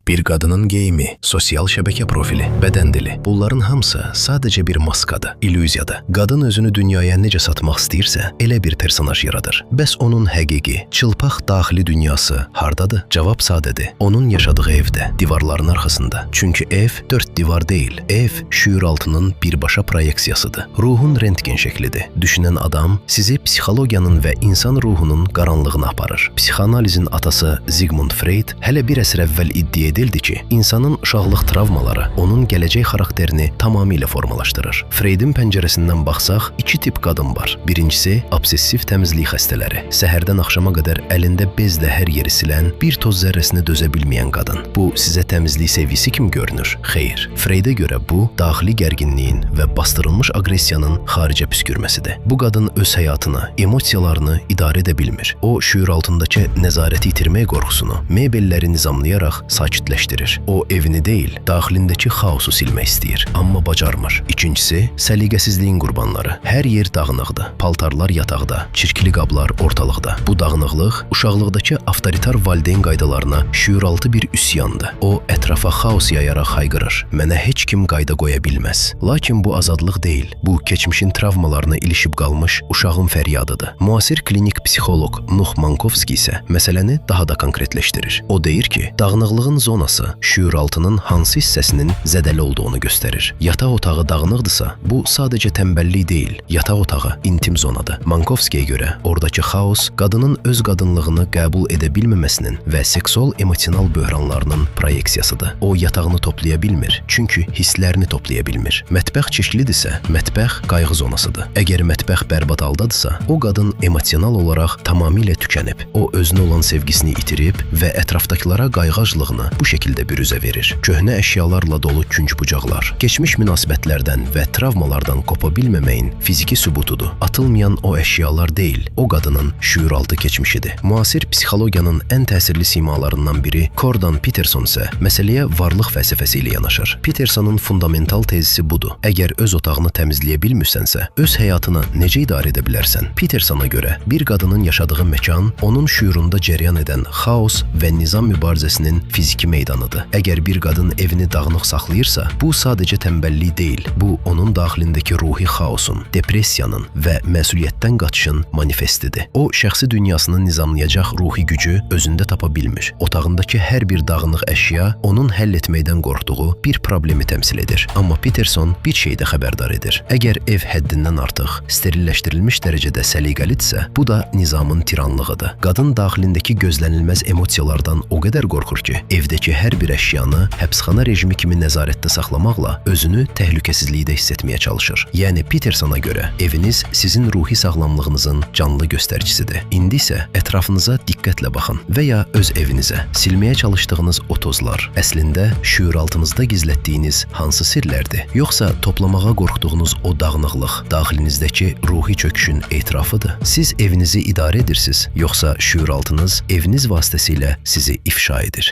Bir qadının geyimi, sosial şəbəkə profili, bədən dili, bunların hamısı sadəcə bir maskadır, illüziyadır. Qadın özünü dünyaya necə satmaq istəyirsə, elə bir personaj yaradır. Bəs onun həqiqi, çılpaq daxili dünyası hardadır? Cavab sadədir. Onun yaşadığı evdə, divarların arxasında. Çünki ev dörd divar deyil, ev şüuraltının birbaşa proyeksiyasıdır. Ruhun rentgen şəklidir. Düşünən adam sizi psixologiyanın və insan ruhunun qaranlığına aparır. Psixanalizin atası Sigmund Freud hələ bir əsr əvvəl iddia edildi ki, insanın uşaqlıq travmaları onun gələcək xarakterini tamamilə formalaşdırır. Freudin pəncərəsindən baxsaq, iki tip qadın var. Birincisi, obsessiv təmizlik xəstələri. Səhərdən axşama qədər əlində bezlə hər yeri silən, bir toz zərrəsini dözə bilməyən qadın. Bu, sizə təmizlik sevgisi kimi görünür? Xeyr. Freydə görə bu, daxili gərginliyin və bastırılmış aqressiyanın xaricə püskürməsidir. Bu qadın öz həyatını, emosiyalarını idarə edə bilmir. O, şüur altındakı nəzarəti itirmək qorxusunu, mebelləri nizamlayaraq sakitləşdirir. O, evini deyil, daxilindəki xaosu silmək istəyir, amma bacarmır. İkincisi, səliqəsizliyin qurbanları. Hər yer dağınıqdır. Paltarlar yataqda, çirkli qablar ortalıqda. Bu dağınıqlıq uşaqlıqdakı avtoritar valideyn qaydalarına şüuraltı bir üsyandır. O, ətrafa xaos yayaraq hayqırır. Mənə heç kim qayda qoya bilməz. Lakin bu azadlıq deyil. Bu, keçmişin travmalarına ilişib qalmış uşağın fəryadıdır. Müasir klinik psixoloq Nuh Mankovski isə məsələni daha da konkretləşdirir. O deyir ki, dağınıqlığın zonası şüuraltının hansı hissəsinin zədəli olduğunu göstərir. Yataq otağı dağınıqdırsa, bu sadəcə tənbəllik deyil, yataq otağı intim zonadır. Mankovskiyə görə oradakı xaos qadının öz qadınlığını qəbul edə bilməməsinin və seksual emosional böhranlarının proyeksiyasıdır. O, yatağını toplaya bilmir, çünki hisslərini toplaya bilmir. Mətbəx çirklidirsə, mətbəx qayğı zonasıdır. Əgər mətbəx bərbad haldadırsa, o qadın emosional olaraq tamamilə tükənib. O, özünə olan sevgisini itirib və ətrafdakılara qayğaclığını bu şəkildə bürüzə verir. Köhnə əşyalarla dolu künc bucaqlar, keçmiş münasibətlərdən və travmalardan qopa bilməməyin fiziki sübutudur. Atılmayan o əşyalar deyil, o qadının şüuraltı keçmişidir. Müasir psixologiyanın ən təsirli simalarından biri Jordan Peterson isə məsələyə varlıq fəlsəfəsi ilə yanaşır. Petersonun fundamental tezisi budur. Əgər öz otağını təmizləyə bilmirsənsə, öz həyatını necə idarə edə bilərsən? Petersona görə bir qadının yaşadığı məkan onun şüurunda cəryan edən xaos və nizam mübarizəsinin fiziki meydanıdır. Əgər bir qadın evini dağınıq saxlayırsa, bu sadəcə tənbəllik deyil, bu onun daxilindəki ruhi xaosun, depressiyanın və məsuliyyətdən qaçışın manifestidir. O, şəxsi dünyasını nizamlayacaq ruhi gücü özündə tapa bilmir. Otağındakı hər bir dağınıq əşya onun həll etməkdən qorxduğu bir problemi təmsil edir. Amma Peterson bir şeydə xəbərdar edir. Əgər ev həddindən artıq sterilleşdirilmiş dərəcədə səliqəlidirsə, bu da nizamın tiranlığıdır. Qadın daxilindəki gözlənilməz emosiyalardan o qədər qorxur ki, evdəki hər bir əşyanı həbsxana rejimi kimi nəzarətdə saxlamaqla özünü təhlükəsizlikdə hiss etməyə çalışır. Yəni Petersona görə eviniz sizin ruhi sağlamlığınızın canlı göstəricisidir. İndi isə ətrafınıza diqqətlə baxın və ya öz evinizə silməyə çalışdığınız o tozlar əslində şüuraltınızda gizlətdiyiniz hansı sirlərdir? Yoxsa toplamağa qorxduğunuz o dağınıqlıq daxilinizdəki ruhi çöküşün etirafıdır? Siz evinizi idarə edirsiniz, yoxsa şüuraltınız eviniz vasitəsilə sizi ifşa edir?